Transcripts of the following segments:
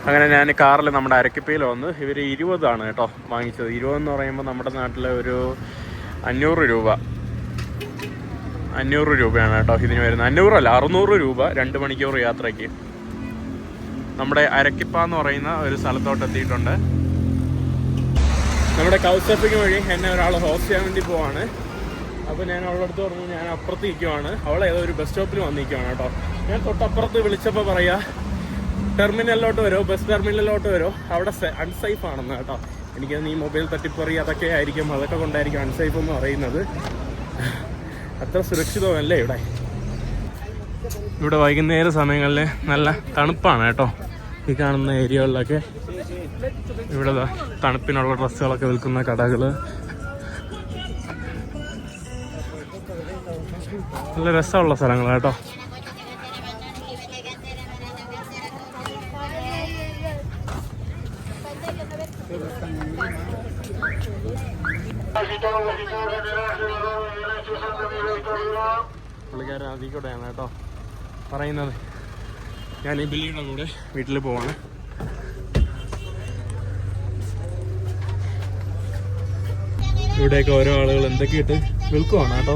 അങ്ങനെ ഞാൻ കാറിൽ നമ്മുടെ അരക്കിപ്പയിൽ വന്ന് ഇവർ 20 കേട്ടോ വാങ്ങിച്ചത്. 20 എന്ന് പറയുമ്പോൾ നമ്മുടെ നാട്ടിൽ ഒരു 500 രൂപ 500 രൂപയാണ് കേട്ടോ ഇതിന് വരുന്നത്. 500 അല്ല 600 രൂപ 2 മണിക്കൂർ യാത്രയ്ക്ക്. നമ്മുടെ അരക്കിപ്പ എന്ന് പറയുന്ന ഒരു സ്ഥലത്തോട്ട് എത്തിയിട്ടുണ്ട്. നമ്മുടെ കൗച്ച് സർഫിംഗ് വഴി എന്നെ ഒരാൾ ഹോസ്റ്റ് ചെയ്യാൻ വേണ്ടി പോവാണ്. അപ്പോൾ ഞാൻ അവളുടെ അടുത്ത് പറഞ്ഞു ഞാൻ അപ്പുറത്ത് നിൽക്കുവാണ്, അവൾ ഏതോ ഒരു ബസ് സ്റ്റോപ്പിൽ വന്നിരിക്കുവാണ് കേട്ടോ. ഞാൻ തൊട്ടപ്പുറത്ത് വിളിച്ചപ്പോൾ പറയാ ടെർമിനലിലോട്ട് വരുമോ, ബസ് ടെർമിനലിലോട്ട് വരുമോ, അവിടെ അൺസേഫ് ആണെന്ന് കേട്ടോ. എനിക്കത് ഈ മൊബൈൽ തട്ടിപ്പറി അതൊക്കെ ആയിരിക്കും, അതൊക്കെ കൊണ്ടായിരിക്കും അൺസേഫ് എന്ന് പറയുന്നത്. അത്ര സുരക്ഷിതമല്ലേ ഇവിടെ. ഇവിടെ വൈകുന്നേര സമയങ്ങളിൽ നല്ല തണുപ്പാണ് കേട്ടോ. ഈ കാണുന്ന ഏരിയകളിലൊക്കെ ഇവിടെ തണുപ്പിനുള്ള ഡ്രസ്സുകളൊക്കെ വിൽക്കുന്ന കടകൾ, നല്ല രസമുള്ള സ്ഥലങ്ങൾ കേട്ടോ. പുള്ളിക്കാരൻ അതിൽ കൂടെയാണ് കേട്ടോ പറയുന്നത്. ഞാൻ ഈ ബില്ലിയുടെ കൂടെ വീട്ടിൽ പോവാണ്. ഇവിടെയൊക്കെ ഓരോ ആളുകൾ എന്തൊക്കെ ഇട്ട് വിൽക്കുവാണ് കേട്ടോ.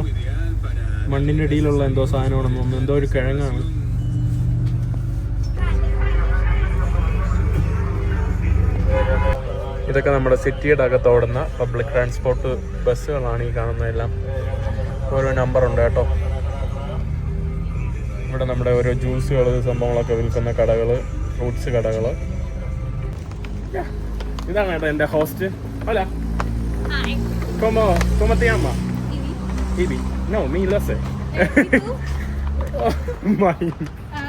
മണ്ണിൻ്റെ അടിയിലുള്ള എന്തോ സാധനമാണെന്ന് തോന്നുന്നു, എന്തോ ഒരു കിഴങ്ങാണ്. ഇതൊക്കെ നമ്മുടെ സിറ്റിയുടെ അകത്തോടുന്ന പബ്ലിക് ട്രാൻസ്പോർട്ട് ബസ്സുകളാണ് ഈ കാണുന്നതെല്ലാം. ഓരോ നമ്പറുണ്ട് കേട്ടോ. ഇവിടെ നമ്മുടെ ഓരോ ജ്യൂസുകൾ സംഭവങ്ങളൊക്കെ വിൽക്കുന്ന കടകൾ, ഫ്രൂട്ട്സ് കടകൾ. ഇതാണ് കേട്ടോ എൻ്റെ host. Hola. Hi. ¿Cómo te llamas? Ivy. Ivy. No, mi lo sé. ¿Tú? Oh, Mahin.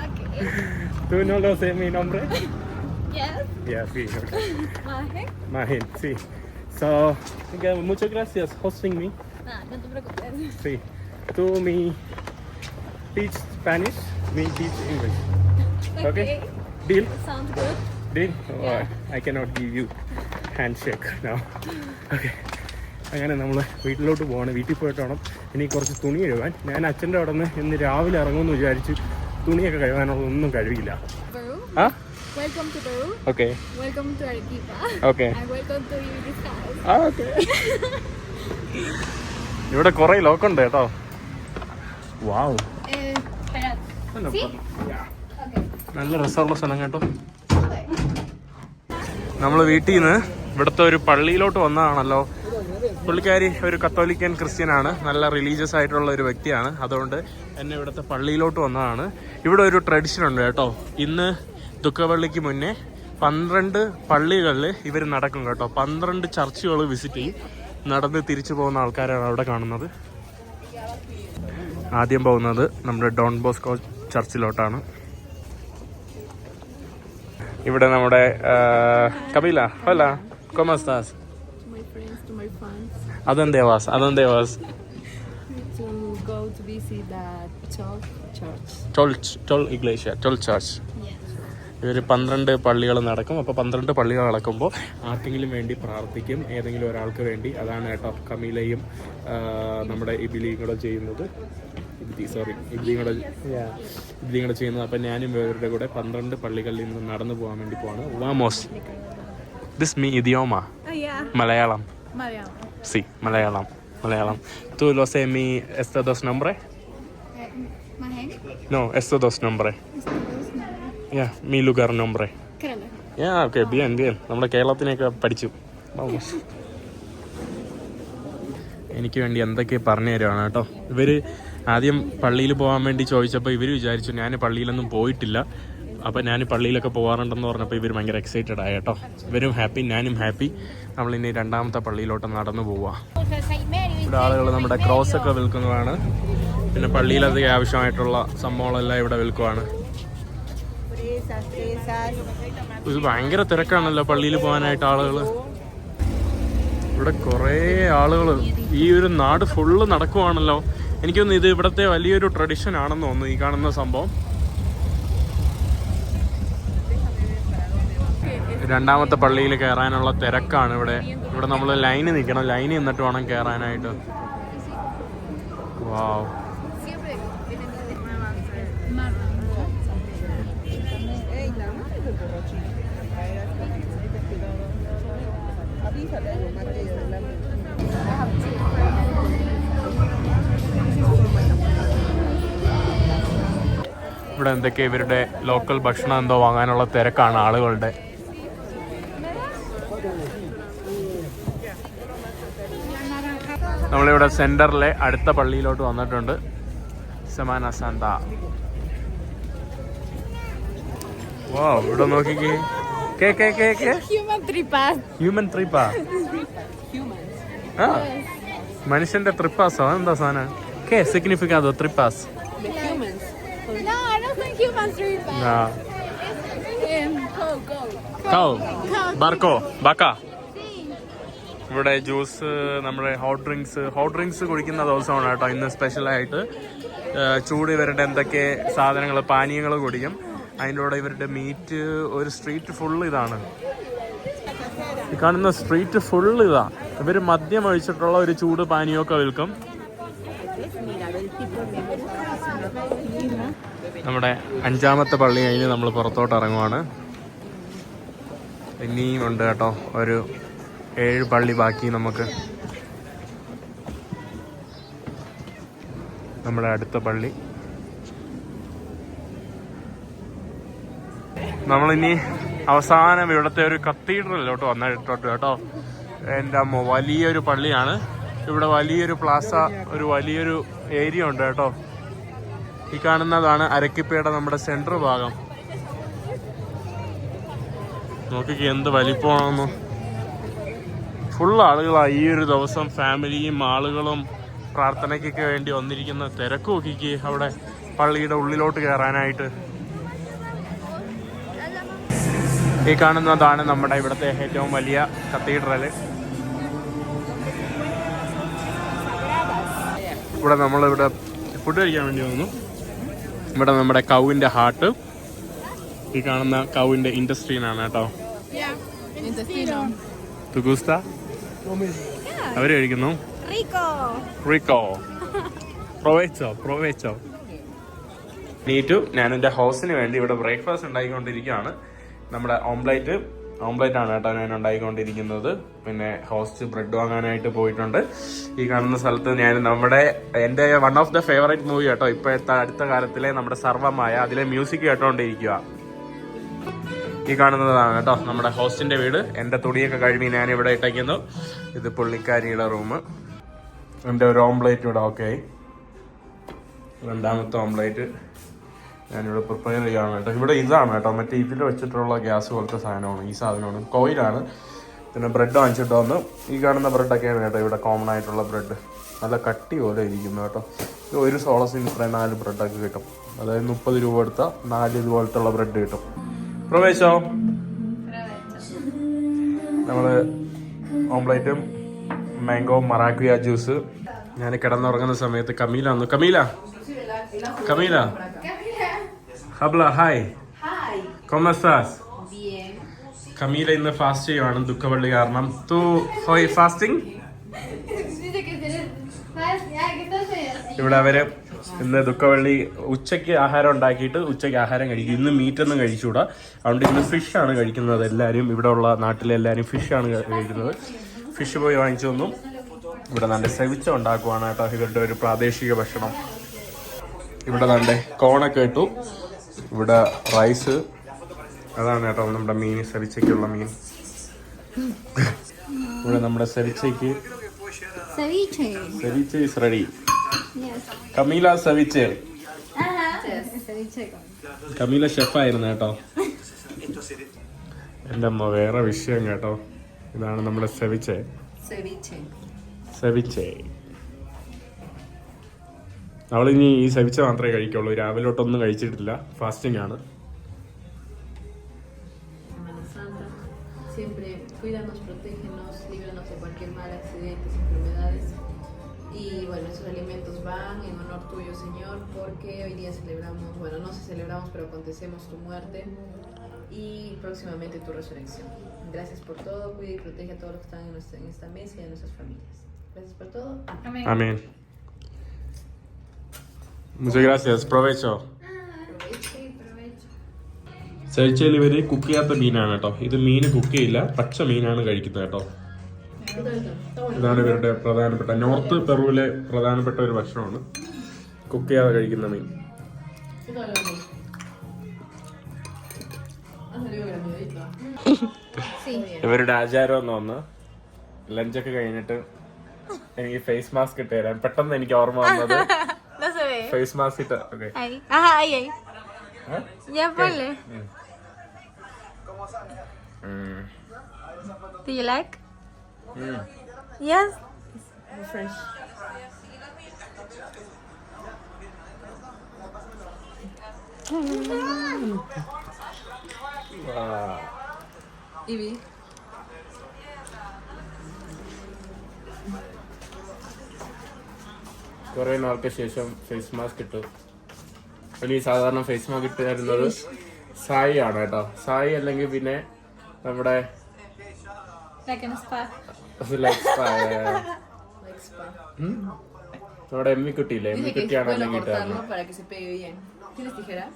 Okay. ¿Tú no lo sé mi nombre? Yes. Yeah, sí. Okay. Maje. Mahin, sí. So, muchas gracias hosting me. No te preocupes. Sí. Tú me teach Spanish, me teach English. Okay? Deal? Sounds good. Deal? Yeah. Oh, I cannot give you handshake now. Okay. അങ്ങനെ നമ്മൾ വീട്ടിലോട്ട് പോകണം. വീട്ടിൽ പോയിട്ട് വേണം ഇനി കുറച്ച് തുണി കഴുകാൻ. ഞാൻ അച്ഛൻ്റെ അവിടെ നിന്ന് ഇന്ന് രാവിലെ ഇറങ്ങുമെന്ന് വിചാരിച്ച് തുണിയൊക്കെ കഴുകാനുള്ളതൊന്നും കഴിയില്ല. ആ Welcome to Peru. Okay. Welcome to Arequipa. Okay. And welcome to Ivi's house. ആ ഓക്കെ. ഇവിടെ കുറേ ലോക്കുണ്ട് കേട്ടോ. വാവ്. Espera. ¿Sí? Okay. നല്ല രസമുള്ള സ്ഥലം കേട്ടോ. നമ്മൾ വീട്ടിൽ നിന്ന് ഇവിടുത്തെ ഒരു പള്ളിയിലോട്ട് വന്നതാണല്ലോ. പുള്ളിക്കാരി ഒരു കത്തോലിക്കൻ ക്രിസ്ത്യനാണ്, നല്ല റിലീജിയസ് ആയിട്ടുള്ള ഒരു വ്യക്തിയാണ്. അതുകൊണ്ട് എന്നെ ഇവിടുത്തെ പള്ളിയിലോട്ട് വന്നതാണ്. ഇവിടെ ഒരു ട്രഡീഷൻ ഉണ്ട് കേട്ടോ. ഇന്ന് ദുഃഖവെള്ളിക്ക് മുന്നേ 12 പള്ളികളിൽ ഇവർ നടക്കും കേട്ടോ. 12 ചർച്ചുകൾ വിസിറ്റ് ചെയ്യും. നടന്ന് തിരിച്ചു പോകുന്ന ആൾക്കാരാണ് അവിടെ കാണുന്നത്. ആദ്യം പോകുന്നത് നമ്മുടെ ഡോൺ ബോസ്കോ ചർച്ചിലോട്ടാണ്. ഇവിടെ നമ്മുടെ കപില. ഹോല, ¿cómo estás? To my friends, to my fans. ¿A dónde vas? ¿A dónde vas? To go to visit the church. Chol Iglesia, Chol Church. Yes. ഇവർ 12 പള്ളികൾ നടക്കും. അപ്പോൾ 12 പള്ളികൾ നടക്കുമ്പോൾ ആർക്കെങ്കിലും വേണ്ടി പ്രാർത്ഥിക്കും, ഏതെങ്കിലും ഒരാൾക്ക് വേണ്ടി. അതാണ് കേട്ടോ കമീലയും നമ്മുടെ ഇബിലിയും കൂടെ ചെയ്യുന്നത്. ഇബിലിയും കൂടെ ചെയ്യുന്നത്. അപ്പം ഞാനും ഇവരുടെ കൂടെ 12 പള്ളികളിൽ നിന്ന് നടന്നു പോകാൻ വേണ്ടി പോവാണ്. വാമോസ്. ദിസ് മീ ഇഡിയോമ. Malayalam. Sí, Malayalam. ¿Tú lo sé mi estos dos nombres? Mahen. No, estos dos nombres. Yeah, mi lugar nombre. Kerala. Yeah, okay, bien. നമ്മുടെ കേരളത്തിനെയൊക്കെ പഠിച്ചു. Vamos. എനിക്ക് വേണ്ടി എന്തൊക്കെ പറഞ്ഞു തരുവാണ് കേട്ടോ. ഇവർ ആദ്യം പള്ളിയിൽ പോകാൻ വേണ്ടി ചോദിച്ചപ്പോൾ ഇവർ വിചാരിച്ചു ഞാൻ പള്ളിയിലൊന്നും പോയിട്ടില്ല, അപ്പോൾ ഞാൻ പള്ളിയിലൊക്കെ പോകാറുണ്ടെന്ന് പറഞ്ഞപ്പോൾ ഇവർ ഭയങ്കര എക്സൈറ്റഡ് ആയ കേട്ടോ. ഇവരും ഹാപ്പി, ഞാനും ഹാപ്പി. നമ്മളിനി രണ്ടാമത്തെ പള്ളിയിലോട്ട് നടന്നു പോവാം. ഇവിടെ ആളുകൾ നമ്മുടെ ക്രോസൊക്കെ വിൽക്കുന്നതാണ്. പിന്നെ പള്ളിയിലധികം ആവശ്യമായിട്ടുള്ള സംഭവങ്ങളെല്ലാം ഇവിടെ വിൽക്കുവാണ്. ഇത് ഭയങ്കര തിരക്കാണല്ലോ പള്ളിയിൽ പോകാനായിട്ട് ആളുകൾ. ഇവിടെ കുറേ ആളുകൾ, ഈ ഒരു നാട് ഫുള്ള് നടക്കുവാണല്ലോ. എനിക്കൊന്ന് ഇത് ഇവിടുത്തെ വലിയൊരു ട്രഡീഷൻ ആണെന്ന് തോന്നുന്നു ഈ കാണുന്ന സംഭവം. രണ്ടാമത്തെ പള്ളിയിൽ കയറാനുള്ള തിരക്കാണ് ഇവിടെ. ഇവിടെ നമ്മൾ ലൈന് നിൽക്കണം, ലൈന് നിന്നിട്ട് വേണം കയറാനായിട്ട്. വാവ്. ഇവിടെ എന്തൊക്കെ ഇവരുടെ ലോക്കൽ ഭക്ഷണം എന്തോ വാങ്ങാനുള്ള തിരക്കാണ് ആളുകളുടെ. നമ്മളിവിടെ സെന്ററിലെ അടുത്ത പള്ളിയിലോട്ട് വന്നിട്ടുണ്ട്. സെമാന സാന്ത. വാ, ഇവിടെ നോക്കിക്കേ. ഹ്യൂമൻ ട്രിപ്പാ. ആ, മനുഷ്യന്റെ ട്രിപ്പാസോ എന്താ സാധനം? കേ സിഗ്നിഫിക്കാതോ ട്രിപ്പാസ്? No, I don't think humans do it. Cow. Barco. Baka. ഇവിടെ ജ്യൂസ്, നമ്മുടെ ഹോട്ട് ഡ്രിങ്ക്സ് കുടിക്കുന്ന ദിവസമാണ് കേട്ടോ ഇന്ന് സ്പെഷ്യലായിട്ട്. ചൂട് ഇവരുടെ എന്തൊക്കെ സാധനങ്ങൾ, പാനീയങ്ങൾ കുടിക്കും. അതിൻ്റെ കൂടെ ഇവരുടെ മീറ്റ്. ഒരു സ്ട്രീറ്റ് ഫുള്ള് ഇതാണ്, ഈ കാണുന്ന സ്ട്രീറ്റ് ഫുള്ള് ഇതാ. ഇവർ മദ്യം ഒഴിച്ചിട്ടുള്ള ഒരു ചൂട് പാനീയമൊക്കെ വിൽക്കും. നമ്മുടെ 5ാമത്തെ പള്ളി കഴിഞ്ഞ് നമ്മൾ പുറത്തോട്ട് ഇറങ്ങുവാണ്. ഇനിയും ഉണ്ട് കേട്ടോ, ഒരു 7 പള്ളി ബാക്കി നമുക്ക്. നമ്മുടെ അടുത്ത പള്ളി. നമ്മളിനി അവസാനം ഇവിടുത്തെ ഒരു കത്തീഡ്രലിലോട്ട് വന്നിട്ടുണ്ട് കേട്ടോ. എൻ്റെ അമ്മ, വലിയൊരു പള്ളിയാണ്. ഇവിടെ വലിയൊരു പ്ലാസ, ഒരു വലിയൊരു ഏരിയ ഉണ്ട് കേട്ടോ. ഈ കാണുന്നതാണ് അരക്കിപ്പയുടെ നമ്മുടെ സെൻട്രൽ ഭാഗം. നോക്കിക്ക് എന്ത് വലിപ്പമാണെന്ന്. ഫുൾ ആളുകളാണ് ഈ ഒരു ദിവസം. ഫാമിലിയും ആളുകളും പ്രാർത്ഥനയ്ക്കൊക്കെ വേണ്ടി വന്നിരിക്കുന്ന തിരക്ക് നോക്കിക്ക് അവിടെ പള്ളിയുടെ ഉള്ളിലോട്ട് കയറാനായിട്ട്. ഈ കാണുന്നതാണ് നമ്മുടെ ഇവിടുത്തെ ഏറ്റവും വലിയ കത്തീഡ്രൽ. ഇവിടെ നമ്മളിവിടെ ഫുഡ് കഴിക്കാൻ വേണ്ടി വന്നു. ഇവിടെ നമ്മുടെ കൗവിൻ്റെ ഹാർട്ട്. ഈ കാണുന്ന കൗവിൻ്റെ ഇൻഡസ്ട്രീനാണ് കേട്ടോ. തുഗൂസ്ത അവര് കഴിക്കുന്നു. റിക്കോ പ്രൊവേച്ചോ. നീറ്റു ഞാൻ എൻ്റെ ഹൗസിന് വേണ്ടി ഇവിടെ ബ്രേക്ക്ഫാസ്റ്റ് ഉണ്ടാക്കിക്കൊണ്ടിരിക്കുകയാണ്. നമ്മുടെ ഓംപ്ലേറ്റ് ആണ് കേട്ടോ ഞാൻ ഉണ്ടായിക്കൊണ്ടിരിക്കുന്നത്. പിന്നെ ഹോസ്റ്റ് ബ്രെഡ് വാങ്ങാനായിട്ട് പോയിട്ടുണ്ട്. ഈ കാണുന്ന സ്ഥലത്ത് ഞാൻ എൻ്റെ one of the favourite movie കേട്ടോ ഇപ്പോഴത്തെ അടുത്ത കാലത്തിലെ നമ്മുടെ സർവമായ, അതിലെ മ്യൂസിക് കേട്ടോണ്ടിരിക്കുക. ഈ കാണുന്നതാണ് കേട്ടോ നമ്മുടെ ഹോസ്റ്റിന്റെ വീട്. എൻ്റെ തുണിയൊക്കെ കഴുകി ഞാൻ ഇവിടെ ഇട്ടേക്കുന്നു. ഇത് പുള്ളിക്കാരിയുടെ റൂം. എൻ്റെ ഒരു ഓംപ്ലേറ്റ് ഇവിടെ ഓക്കെ ആയി. 2ാമത്തെ ഓംപ്ലേറ്റ് ഞാനിവിടെ പ്രിപ്പയർ ചെയ്യുകയാണ് കേട്ടോ. ഇവിടെ ഇതാണ് കേട്ടോ, മറ്റേ ഇതിൽ വെച്ചിട്ടുള്ള ഗ്യാസ് പോലത്തെ സാധനമാണ്. ഈ സാധനമാണ്, കോയിലാണ്. പിന്നെ ബ്രെഡ് വാങ്ങിച്ചിട്ട് വന്ന്. ഈ കാണുന്ന ബ്രെഡൊക്കെയാണ് കേട്ടോ ഇവിടെ കോമൺ ആയിട്ടുള്ള ബ്രെഡ്. നല്ല കട്ടി പോലെ ഇരിക്കുന്നു കേട്ടോ. ഒരു സോളസിന് ഇത്രയും 4 ബ്രെഡൊക്കെ കിട്ടും. അതായത് 30 രൂപ എടുത്താൽ 4 ഇതുപോലത്തുള്ള ബ്രെഡ് കിട്ടും. പ്രവേശോ നമ്മൾ ഓംപ്ലേറ്റും മാംഗോ മറാക്കുയ ജ്യൂസ്. ഞാൻ കിടന്നുറങ്ങുന്ന സമയത്ത് Camilla Habla, hi. Hi. ¿Cómo estás? Bien. Camilla ഇന്ന് ഫാസ്റ്റ് ചെയ്യുവാണ് ദുഃഖവള്ളി കാരണം. Tu hoy fasting? Dice que tenés ¿qué estás haciendo? ഇവിടെ അവര് ഇന്ന് ദുഃഖവള്ളി ഉച്ചയ്ക്ക് ആഹാരം ഉണ്ടാക്കിയിട്ട് ഉച്ചയ്ക്ക് ആഹാരം കഴിക്കും. ഇന്ന് മീറ്റൊന്നും കഴിച്ചുകൂടാ. അതുകൊണ്ട് ഇന്ന് ഫിഷാണ് കഴിക്കുന്നത്. എല്ലാവരും ഇവിടെ ഉള്ള നാട്ടിലെ എല്ലാവരും ഫിഷാണ് കഴിക്കുന്നത്. ഫിഷ് പോയി വാങ്ങിച്ചു വന്നു. ഇവിടെ നല്ല സെവിച്ച ഉണ്ടാക്കുവാണ് കേട്ടോ ഇവരുടെ ഒരു പ്രാദേശിക ഭക്ഷണം. ഇവിടെ നല്ല കോണൊക്കെ ഇട്ടു. ഇവിടെ റൈസ്. അതാണ് കേട്ടോ നമ്മുടെ മീൻ, സെവിച്ചയ്ക്കുള്ള മീൻ. ഇവിടെ നമ്മുടെ സെവിച്ചയ്ക്ക് സെവിച്ച ഈസ് റെഡി. കമീല സെവിച്ച്. കമീല ഷെഫായിരുന്നു കേട്ടോ. എൻ്റെ അമ്മ വേറെ വിഷയം കേട്ടോ. ഇതാണ് നമ്മുടെ സെവിച്ചെ. അവളിനി ഈ സെവിച്ച മാത്രമേ കഴിക്കുള്ളൂ. രാവിലോട്ടൊന്നും കഴിച്ചിട്ടില്ല. ഫാസ്റ്റിംഗ് ആണ്. Siempre cuídanos, protégenos, líbranos de cualquier mal, accidentes, enfermedades. Y bueno, esos alimentos van en honor tuyo, Señor, porque hoy día celebramos, bueno, no se celebramos, pero acontecemos tu muerte y próximamente tu resurrección. Gracias por todo, cuida y protege a todos los que están en esta mesa y a nuestras familias. Gracias por todo. Amén. Amén. Muchas gracias. Provecho. സൈച്ചയിൽ ഇവര് cook ചെയ്യാത്ത മീനാണ് കേട്ടോ. ഇത് മീൻ cook ചെയ്യില്ല, പച്ച മീനാണ് കഴിക്കുന്നത് കേട്ടോ. ഇതാണ് ഇവരുടെ പ്രധാനപ്പെട്ട, നോർത്ത് പെറുവിലെ പ്രധാനപ്പെട്ട ഒരു ഭക്ഷണമാണ് കുക്ക് ചെയ്യാതെ കഴിക്കുന്ന മീൻ. ഇവരുടെ ആചാരം എന്ന് വന്ന് ലഞ്ചൊക്കെ കഴിഞ്ഞിട്ട് എനിക്ക് ഫേസ് മാസ്ക് ഇട്ട് തരാൻ പെട്ടെന്ന് എനിക്ക് ഓർമ്മ വന്നത്. ഫേസ് മാസ്ക് ഇട്ട് okay. Do you like? Yes. Fresh. Ivy. കുറെ നാൾക്ക് ശേഷം ഫേസ് മാസ്ക് ഇട്ടു. എനിക്ക് സാധാരണ ഫേസ് മാസ്ക് ഇട്ട് തരുന്നത് സായി ആണ് കേട്ടോ. സായി അല്ലെങ്കിൽ പിന്നെ നമ്മുടെ Like in a spa. നമ്മുടെ എമ്മിക്കുട്ടിയില്ലേ, Dice que es എമ്മിക്കുട്ടിയാണ് bueno അല്ലെങ്കിൽ cortarlo para que se pegue bien. ¿Tienes tijera?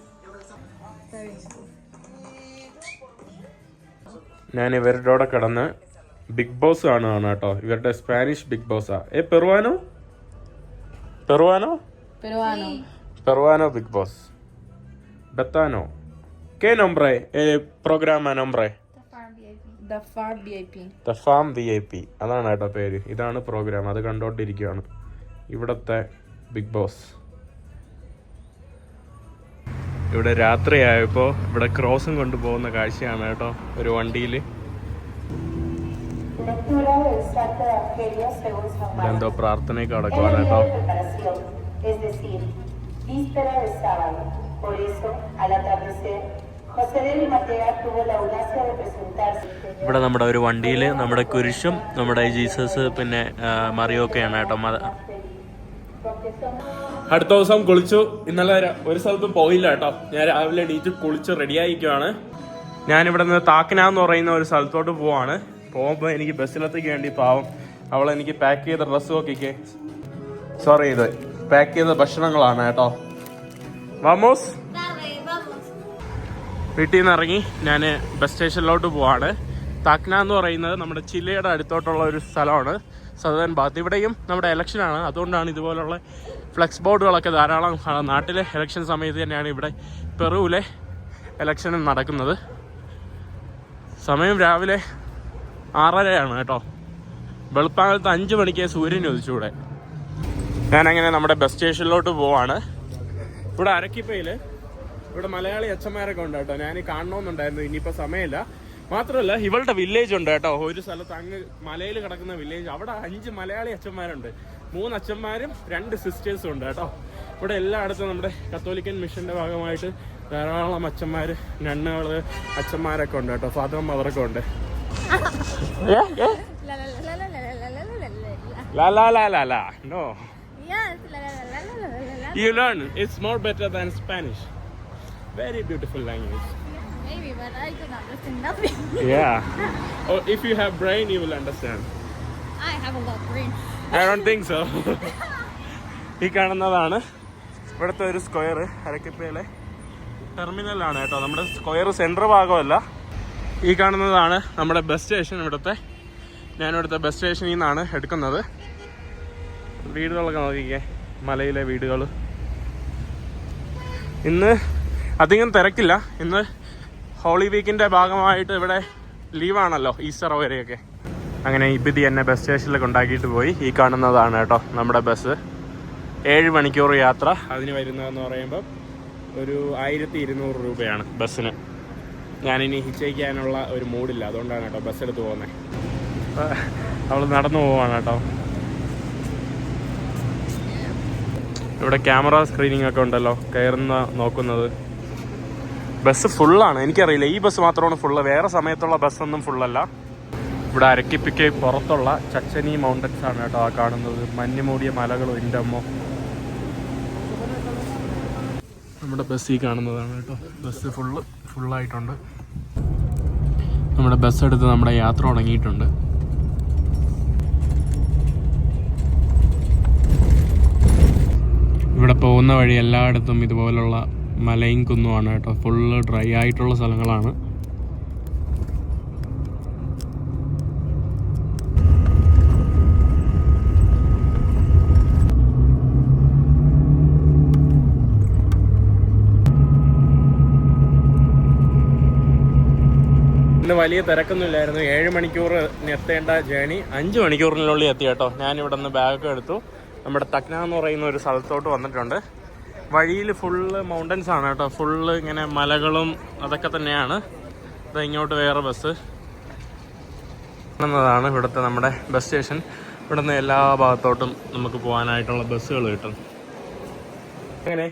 ഞാൻ ഇവരുടെ കൂടെ കിടന്ന് ബിഗ് ബോസ് കാണുകയാണ് കേട്ടോ. ഇവരുടെ സ്പാനിഷ് ബിഗ് ബോസാ. പെറുവാനോ Peruano. പെറുവാനോ ബിഗ് ബോസ്. ബത്താനോ കെ nombre പ്രോഗ്രാമ nombre The Farm VIP. The Farm VIP. The farm VIP അതാണ് കേട്ടോ പേര്. ഇതാണ് പ്രോഗ്രാം, അത് കണ്ടോണ്ടിരിക്കുകയാണ് ഇവിടത്തെ ബിഗ് ബോസ്. ഇവിടെ രാത്രിയായപ്പോൾ ഇവിടെ ക്രോസും കൊണ്ടുപോകുന്ന കാഴ്ചയാണ് കേട്ടോ ഒരു വണ്ടിയിൽ. എന്തോ പ്രാർത്ഥനയൊക്കെ നടക്കുവാണ് കേട്ടോ. ഇവിടെ നമ്മുടെ ഒരു വണ്ടിയിൽ നമ്മുടെ കുരിശും നമ്മുടെ ജീസസ് പിന്നെ മറിയൊക്കെയാണ് കേട്ടോ. അടുത്ത ദിവസം കുളിച്ചു. ഇന്നലെ ഒരു സ്ഥലത്തും പോയില്ല കേട്ടോ. ഞാൻ രാവിലെ എണീറ്റ് കുളിച്ച് റെഡിയായിരിക്കുവാണ്. ഞാനിവിടെ നിന്ന് താക്കനാന്ന് പറയുന്ന ഒരു സ്ഥലത്തോട്ട് പോവാണ്. പോകുമ്പോൾ എനിക്ക് ബസ്സിലെത്തിക്ക് വേണ്ടി പാവം അവളെനിക്ക് പാക്ക് ചെയ്ത ഡ്രസ്സും ഒക്കെ ഇത് പാക്ക് ചെയ്ത ഭക്ഷണങ്ങളാണ് കേട്ടോ. വാമോസ്. വീട്ടിൽ നിന്ന് ഇറങ്ങി ഞാൻ ബസ് സ്റ്റേഷനിലോട്ട് പോവാണ്. താക്ന എന്ന് പറയുന്നത് നമ്മുടെ ചില്ലയുടെ അടുത്തോട്ടുള്ള ഒരു സ്ഥലമാണ്, സദേൺ ഭാഗത്ത്. ഇവിടെയും നമ്മുടെ ഇലക്ഷനാണ്, അതുകൊണ്ടാണ് ഇതുപോലുള്ള ഫ്ലെക്സ് ബോർഡുകളൊക്കെ ധാരാളം. നാട്ടിലെ ഇലക്ഷൻ സമയത്ത് തന്നെയാണ് ഇവിടെ പെറുവിലെ ഇലക്ഷൻ നടക്കുന്നത്. സമയം രാവിലെ 6:30 കേട്ടോ. വെളുപ്പാലത്ത് 5 മണിക്ക് സൂര്യൻ ഉദിച്ചൂടെ. ഞാനങ്ങനെ നമ്മുടെ ബസ് സ്റ്റേഷനിലോട്ട് പോവാണ്. ഇവിടെ അരക്കിപ്പയിൽ ഇവിടെ മലയാളി അച്ഛന്മാരൊക്കെ ഉണ്ട് കേട്ടോ. ഞാൻ കാണണമെന്നുണ്ടായിരുന്നു, ഇനിയിപ്പോൾ സമയമില്ല. മാത്രമല്ല ഇവളുടെ വില്ലേജ് ഉണ്ട് കേട്ടോ, ഒരു സ്ഥലത്ത് അങ്ങ് മലയിൽ കിടക്കുന്ന വില്ലേജ്. അവിടെ 5 മലയാളി അച്ഛന്മാരുണ്ട്, 3 അച്ഛന്മാരും 2 സിസ്റ്റേഴ്സും ഉണ്ട് കേട്ടോ. ഇവിടെ എല്ലായിടത്തും നമ്മുടെ കത്തോലിക്കൻ മിഷന്റെ ഭാഗമായിട്ട് ധാരാളം അച്ഛന്മാർ, നണ്ണുകൾ, അച്ഛന്മാരൊക്കെ ഉണ്ട് കേട്ടോ. ഫാദർ മദറൊക്കെ ഉണ്ട്. No. Yes. You learn. It's more better than Spanish. Very beautiful language. Maybe, but I do not understand nothing. Yeah. Or if you have brain, you will understand. I have a lot of brain. I don't think so. ഈ കാണുന്നതാണ് ഇവിടുത്തെ ഒരു square. അരക്കിപ്പയിലെ ടെർമിനലാണ് കേട്ടോ. നമ്മുടെ square central ഭാഗമല്ല. ഈ കാണുന്നതാണ് നമ്മുടെ ബസ് സ്റ്റേഷൻ. ഞാനിവിടുത്തെ ബസ് സ്റ്റേഷനിൽ നിന്നാണ് എടുക്കുന്നത്. വീടുകളൊക്കെ നോക്കിക്കേ, മലയിലെ വീടുകൾ. ഇന്ന് അധികം തിരക്കില്ല. ഇന്ന് ഹോളി വീക്കിൻ്റെ ഭാഗമായിട്ട് ഇവിടെ ലീവാണല്ലോ, ഈസ്റ്റർ വരെയൊക്കെ. അങ്ങനെ ഇബിതി എന്നെ ബസ് സ്റ്റേഷനിൽ കൊണ്ടാക്കിയിട്ട് പോയി. ഈ കാണുന്നതാണ് കേട്ടോ നമ്മുടെ ബസ്. 7 മണിക്കൂർ യാത്ര. അതിന് വരുന്നതെന്ന് പറയുമ്പോൾ ഒരു 1200 രൂപയാണ് ബസ്സിന്. ഞാനിനി ഹിച്ചയ്ക്കാനുള്ള ഒരു മൂഡില്ല, അതുകൊണ്ടാണ് കേട്ടോ ബസ് എടുത്ത് പോകുന്നത്. അവൾ നടന്നു പോവാണ് കേട്ടോ. ഇവിടെ ക്യാമറ സ്ക്രീനിങ് ഒക്കെ ഉണ്ടല്ലോ, കയറുന്ന നോക്കുന്നത്. ബസ് ഫുള്ളാണ്. എനിക്കറിയില്ല, ഈ ബസ് മാത്രമാണ് ഫുള്ള്, വേറെ സമയത്തുള്ള ബസ്സൊന്നും ഫുള്ളല്ല. ഇവിടെ അരക്കിപ്പിക്ക് പുറത്തുള്ള ചച്ചനി മൗണ്ടൻസ് ആണ് കേട്ടോ ആ കാണുന്നത്. മഞ്ഞ് മൂടിയ മലകളും. എൻ്റെ അമ്മോ, നമ്മുടെ ബസ് ഈ കാണുന്നതാണ് കേട്ടോ. ബസ് ഫുള്ളായിട്ടുണ്ട്. നമ്മുടെ ബസ് എടുത്ത് നമ്മുടെ യാത്ര തുടങ്ങിയിട്ടുണ്ട്. ഇവിടെ പോകുന്ന വഴി എല്ലായിടത്തും ഇതുപോലുള്ള മലയും കുന്നുമാണ് കേട്ടോ. ഫുള്ള് ഡ്രൈ ആയിട്ടുള്ള സ്ഥലങ്ങളാണ്. ഇന്ന് വലിയ തിരക്കൊന്നുമില്ലായിരുന്നു. 7 മണിക്കൂർ എത്തേണ്ട ജേണി 5 മണിക്കൂറിനുള്ളിൽ എത്തി കേട്ടോ. ഞാനിവിടെ നിന്ന് ബാഗൊക്കെ എടുത്തു. നമ്മുടെ തക്ന എന്ന് പറയുന്ന ഒരു സ്ഥലത്തോട്ട് വന്നിട്ടുണ്ട്. വഴിയിൽ ഫുള്ള് മൗണ്ടൻസ് ആണ് കേട്ടോ. ഫുള്ള് ഇങ്ങനെ മലകളും അതൊക്കെ തന്നെയാണ്. ഇത് ഇങ്ങോട്ട് വേറെ ബസ് എന്നതാണ് ഇവിടുത്തെ നമ്മുടെ ബസ് സ്റ്റേഷൻ. ഇവിടെ നിന്ന് എല്ലാ ഭാഗത്തോട്ടും നമുക്ക് പോകാനായിട്ടുള്ള ബസ്സുകൾ കിട്ടും. അങ്ങനെ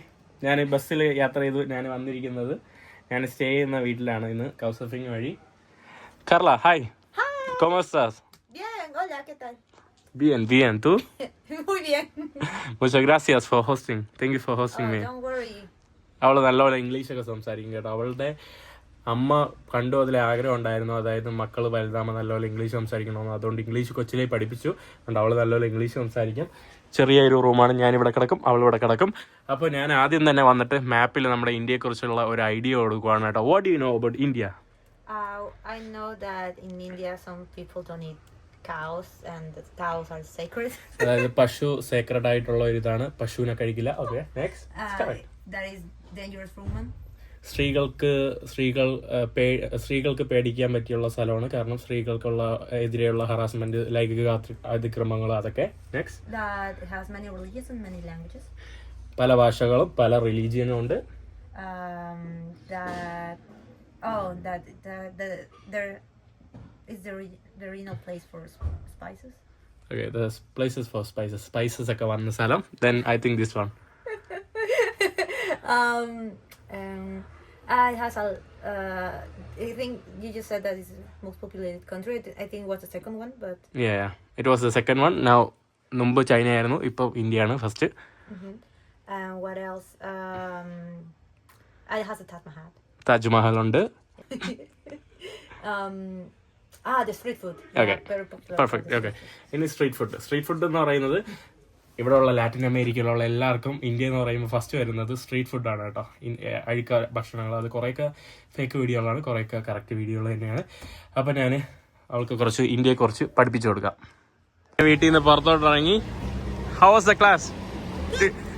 ഞാൻ ബസ്സിൽ യാത്ര ചെയ്തു. ഞാൻ വന്നിരിക്കുന്നത് ഞാൻ സ്റ്റേ ചെയ്യുന്ന വീട്ടിലാണ് ഇന്ന്, കൗസഫിംഗ് വഴി. Carla, hi. Hi. ¿Cómo estás? Bien, hola, ¿qué tal? Bien. ¿Tú? Muy bien. Muchas gracias for hosting. Thank you for hosting me. Don't worry. അവൾ നല്ലപോലെ ഇംഗ്ലീഷൊക്കെ സംസാരിക്കും കേട്ടോ. അവളുടെ അമ്മ കണ്ടു അതിലെ ആഗ്രഹം ഉണ്ടായിരുന്നു, അതായത് മക്കൾ വലുതാകുമ്പോൾ നല്ലപോലെ ഇംഗ്ലീഷ് സംസാരിക്കണമെന്ന്. അതുകൊണ്ട് ഇംഗ്ലീഷ് കൊച്ചിലേ പഠിപ്പിച്ചു. അതുകൊണ്ട് അവൾ നല്ലപോലെ ഇംഗ്ലീഷ് സംസാരിക്കും. ചെറിയൊരു റൂമാണ്. ഞാനിവിടെ കിടക്കും, അവളിവിടെ കിടക്കും. അപ്പോൾ ഞാൻ ആദ്യം തന്നെ വന്നിട്ട് മാപ്പിൽ നമ്മുടെ ഇന്ത്യയെക്കുറിച്ചുള്ള ഒരു ഐഡിയ കൊടുക്കുകയാണ് കേട്ടോ. What do you know about India? I know that in India some people don't eat cows and the cows are sacred. അതായത് പശു സേക്രഡ് ആയിട്ടുള്ള ഒരു ഇതാണ്. പശുവിനെ കഴിക്കില്ല. Okay, next. That is dangerous woman. സ്ത്രീകൾക്ക് പേടിക്കാൻ പറ്റിയുള്ള സ്ഥലമാണ്. കാരണം സ്ത്രീകൾക്കുള്ള എതിരെയുള്ള ഹറാസ്മെന്റ്, ലൈംഗിക അതിക്രമങ്ങൾ, അതൊക്കെ. Next. That has many religions and many languages. പല ഭാഷകളും പല റിലീജിയനും ഉണ്ട്. There is the renal place for spices. Okay, there's places for spices. Spices ഒക്കെ വന്ന സ്ഥലം. Then I think this one. It has I think you just said that it's the most populated country. I think it was the second one, but Yeah, it was the second one. Now മുമ്പ് China ആയിരുന്നു, ഇപ്പോൾ ഇന്ത്യയാണ് first. What else? It has a Taj Mahal. Taj Mahal ഉണ്ട്. The street food. Okay. Very popular. Perfect. Okay. ഇനി street food എന്ന് പറയുന്നത് ഇവിടെയുള്ള Latin അമേരിക്കയിലുള്ള എല്ലാവർക്കും ഇന്ത്യ എന്ന് പറയുമ്പോൾ ഫസ്റ്റ് വരുന്നത് സ്ട്രീറ്റ് ഫുഡാണ് കേട്ടോ. അഴുക്ക ഭക്ഷണങ്ങൾ, അത് കുറേയൊക്കെ ഫേക്ക് വീഡിയോകളാണ്, കുറേയൊക്കെ കറക്റ്റ് വീഡിയോകൾ തന്നെയാണ്. അപ്പം ഞാൻ അവൾക്ക് കുറച്ച് ഇന്ത്യയെക്കുറിച്ച് പഠിപ്പിച്ചു കൊടുക്കാം. വീട്ടിൽ നിന്ന് പുറത്തോട്ട് ഇറങ്ങി. How was the class?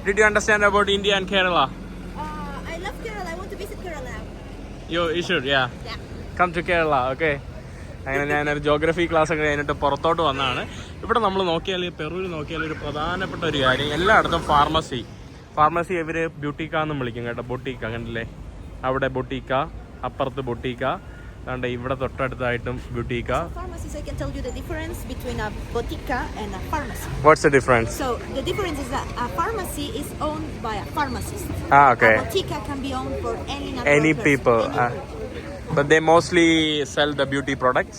Did you understand about India and Kerala? I love Kerala. I want to visit Kerala. You should, yeah. Come to Kerala, okay. അങ്ങനെ ഞാനൊരു ജോഗ്രഫി ക്ലാസ് ഒക്കെ കഴിഞ്ഞിട്ട് പുറത്തോട്ട് വന്നതാണ്. ഇവിടെ നമ്മൾ നോക്കിയാൽ, പെറുവിൽ നോക്കിയാൽ ഒരു പ്രധാനപ്പെട്ട ഒരു കാര്യം, എല്ലായിടത്തും ഫാർമസി ഇവർ ബ്യൂട്ടിക്ക എന്നും വിളിക്കും കേട്ടോ. ബൊട്ടീക്ക കണ്ടില്ലേ, അവിടെ ബൊട്ടീക്ക, അപ്പുറത്ത് ബൊട്ടീക്ക, അതുകൊണ്ട് ഇവിടെ തൊട്ടടുത്തായിട്ടും ബ്യൂട്ടിക്ക. Pharmacies, I can tell you the difference between a botica and a pharmacy. What's the difference? So the difference is that a pharmacy is owned by a pharmacist. Okay. A botica can be owned for any people. But they mostly sell the beauty products.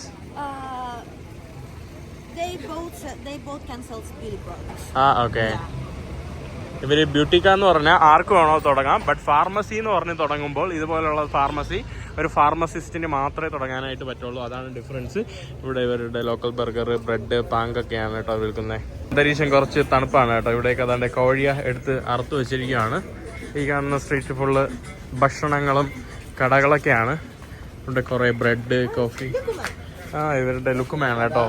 They both can sell beauty products. Okay. ഇവർ ബ്യൂട്ടിക്ക എന്ന് പറഞ്ഞാൽ ആർക്ക് വേണോ തുടങ്ങാം. But pharmacy എന്ന് പറഞ്ഞ് തുടങ്ങുമ്പോൾ ഇതുപോലുള്ള pharmacy ഒരു ഫാർമസിസ്റ്റിന് മാത്രമേ തുടങ്ങാനായിട്ട് പറ്റുള്ളൂ. അതാണ് ഡിഫറൻസ്. ഇവിടെ ഇവരുടെ ലോക്കൽ ബർഗർ, ബ്രെഡ്, പാങ്കൊക്കെയാണ് കേട്ടോ വിൽക്കുന്നത്. അന്തരീക്ഷം കുറച്ച് തണുപ്പാണ് കേട്ടോ. ഇവിടേക്ക് അതാണ്ട് കോഴിയ എടുത്ത് അറുത്ത് വെച്ചിരിക്കുകയാണ്. ഈ കാണുന്ന സ്ട്രീറ്റ് ഫുള്ള് ഭക്ഷണങ്ങളും കടകളൊക്കെയാണ്. ഇവിടെ കുറേ ബ്രെഡ്, കോഫി. ഇവരുടെ ലുക്കുമാണ് കേട്ടോ.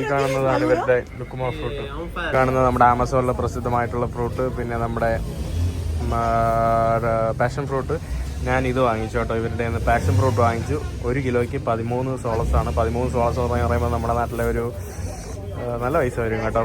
ഈ കാണുന്നതാണ് ഇവരുടെ ലുക്കുമ ഫ്രൂട്ട്. കാണുന്നത് നമ്മുടെ ആമസോണിലെ പ്രസിദ്ധമായിട്ടുള്ള ഫ്രൂട്ട്. പിന്നെ നമ്മുടെ പാഷൻ ഫ്രൂട്ട്. ഞാൻ ഇത് വാങ്ങിച്ചു കേട്ടോ. ഇവരുടെ പാഷൻ ഫ്രൂട്ട് വാങ്ങിച്ചു. 1 കിലോയ്ക്ക് 13 സോളസാണ്. 13 സോളസ് എന്ന് പറയുമ്പോൾ നമ്മുടെ നാട്ടിലെ ഒരു നല്ല പൈസ വരും കേട്ടോ.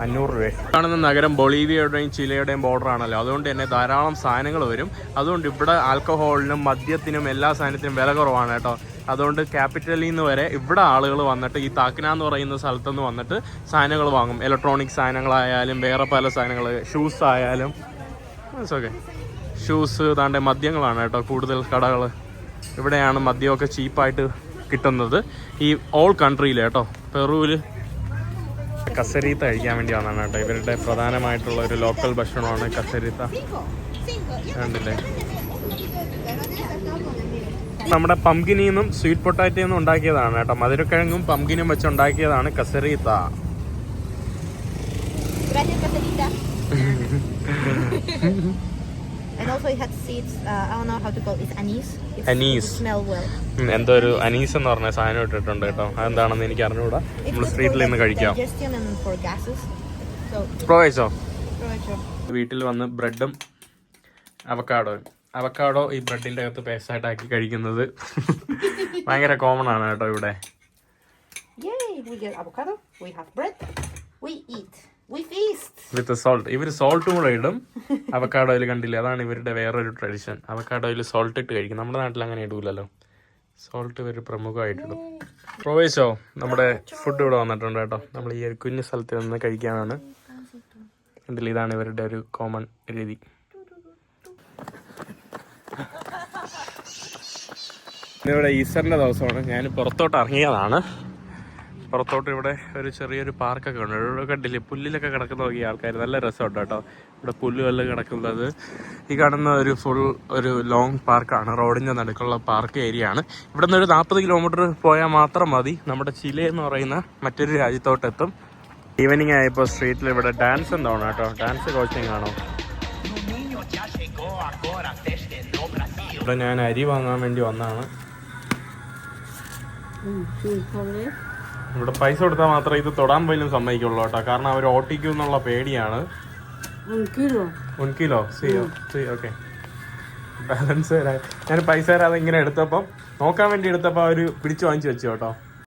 500 രൂപ. കാണുന്ന നഗരം ബൊളീവിയയുടെയും ചിലയുടെയും ബോർഡർ ആണല്ലോ. അതുകൊണ്ട് തന്നെ ധാരാളം സാധനങ്ങൾ വരും. അതുകൊണ്ട് ഇവിടെ ആൽക്കഹോളിനും മദ്യത്തിനും എല്ലാ സാധനത്തിനും വില കുറവാണ് കേട്ടോ. അതുകൊണ്ട് ക്യാപിറ്റലിൽ നിന്ന് വരെ ഇവിടെ ആളുകൾ വന്നിട്ട് ഈ താക്ന എന്ന് പറയുന്ന സ്ഥലത്തുനിന്ന് വന്നിട്ട് സാധനങ്ങൾ വാങ്ങും. ഇലക്ട്രോണിക് സാധനങ്ങളായാലും വേറെ പല സാധനങ്ങൾ, ഷൂസ് ആയാലും. ഓക്കെ, ഷൂസ്, താണ്ടെ മദ്യങ്ങളാണ് കേട്ടോ കൂടുതൽ കടകൾ. ഇവിടെയാണ് മദ്യമൊക്കെ ചീപ്പായിട്ട് കിട്ടുന്നത് ഈ ഓൾ കൺട്രിയിൽ കേട്ടോ. പെറുവിൽ കസരീത്ത കഴിക്കാൻ വേണ്ടി വന്നതാണ് കേട്ടോ. ഇവരുടെ പ്രധാനമായിട്ടുള്ള ഒരു ലോക്കൽ ഭക്ഷണമാണ് കസരീത്ത. കണ്ടില്ലേ, നമ്മുടെ പംകിനിൽ നിന്നും സ്വീറ്റ് പൊട്ടാറ്റയിൽ നിന്നും ഉണ്ടാക്കിയതാണ് കേട്ടോ. മധുരക്കിഴങ്ങും പംകിനും വെച്ച് ഉണ്ടാക്കിയതാണ് കസരീത്ത. And also it has seeds, I don't know how to call it, anise. Anise. It smell well. എന്തോ ഒരു അനീസ് എന്ന് പറഞ്ഞ സാധനം ഇട്ടിട്ടുണ്ട് കേട്ടോ. അതെന്താണെന്ന് എനിക്ക് അറിഞ്ഞുകൂടാ. It's നമ്മൾ good സ്ട്രീറ്റിൽ for നിന്ന് കഴിക്കാം. digestion and for gases. So, പ്രവേശോ provecho. വീട്ടിൽ വന്ന് ബ്രെഡും അവക്കാഡോ ഈ ബ്രെഡിന്റെ അകത്ത് പേസ്റ്റായിട്ടാക്കി കഴിക്കുന്നത് ഭയങ്കര കോമൺ ആണ് കേട്ടോ ഇവിടെ. Yay! We get avocado, we have bread, we eat, we feast. With salt. ഇവർ സോൾട്ടും കൂടെ ഇടും അവക്കാഡോയിൽ. കണ്ടില്ലേ, അതാണ് ഇവരുടെ വേറൊരു ട്രഡീഷൻ. അവക്കാഡോയിൽ സോൾട്ട് ഇട്ട് കഴിക്കും. നമ്മുടെ നാട്ടിൽ അങ്ങനെ ഇടൂലല്ലോ. സോൾട്ട് ഇവർ പ്രമുഖമായിട്ടിടും. പ്രവേശോ നമ്മുടെ ഫുഡ് ഇവിടെ വന്നിട്ടുണ്ട് കേട്ടോ. നമ്മൾ ഈ ഒരു കുഞ്ഞു സ്ഥലത്ത് നിന്ന് കഴിക്കാനാണ്. കണ്ടില്ല, ഇതാണ് ഇവരുടെ ഒരു കോമൺ രീതി. ഇന്നിവിടെ ഈസ്റ്ററിൻ്റെ ദിവസമാണ്. ഞാൻ പുറത്തോട്ട് ഇറങ്ങിയതാണ്. പുറത്തോട്ട് ഇവിടെ ഒരു ചെറിയൊരു പാർക്കൊക്കെ ഉണ്ട്. ഇവിടെ കണ്ടില്ലേ പുല്ലിലൊക്കെ കിടക്കുന്ന നോക്കി ആൾക്കാർ. നല്ല രസമുണ്ട് കേട്ടോ. ഇവിടെ പുല്ലുകളിൽ കിടക്കുന്നത്. ഈ കാണുന്ന ഒരു ലോങ് പാർക്കാണ്. റോഡിൻ്റെ നടുക്കുള്ള പാർക്ക് ഏരിയ ആണ്. ഇവിടെ നിന്ന് ഒരു 40 കിലോമീറ്റർ പോയാൽ മാത്രം മതി നമ്മുടെ ചിലെ എന്ന് പറയുന്ന മറ്റൊരു രാജ്യത്തോട്ടെത്തും. ഈവനിങ് ആയപ്പോൾ സ്ട്രീറ്റിൽ ഇവിടെ ഡാൻസ് എന്താണോ കേട്ടോ. ഡാൻസ് കോച്ചിങ് ആണോ. ഇവിടെ ഞാൻ അരി വാങ്ങാൻ വേണ്ടി വന്നതാണ്. ഇവിടെ പൈസ കൊടുത്താൽ മാത്രമേ ഇത് തൊടാൻ പോലും സമ്മതിക്കുള്ളൂ കേട്ടോ. കാരണം അവർ ഓട്ടിക്കും എന്നുള്ള പേടിയാണ്. 1 കിലോ ഓക്കെ. ബാലൻസ് ഞാൻ പൈസ തരാതെ ഇങ്ങനെ എടുത്തപ്പം നോക്കാൻ വേണ്ടി എടുത്തപ്പോൾ അവർ പിടിച്ചു വാങ്ങിച്ചു വെച്ചു കേട്ടോ.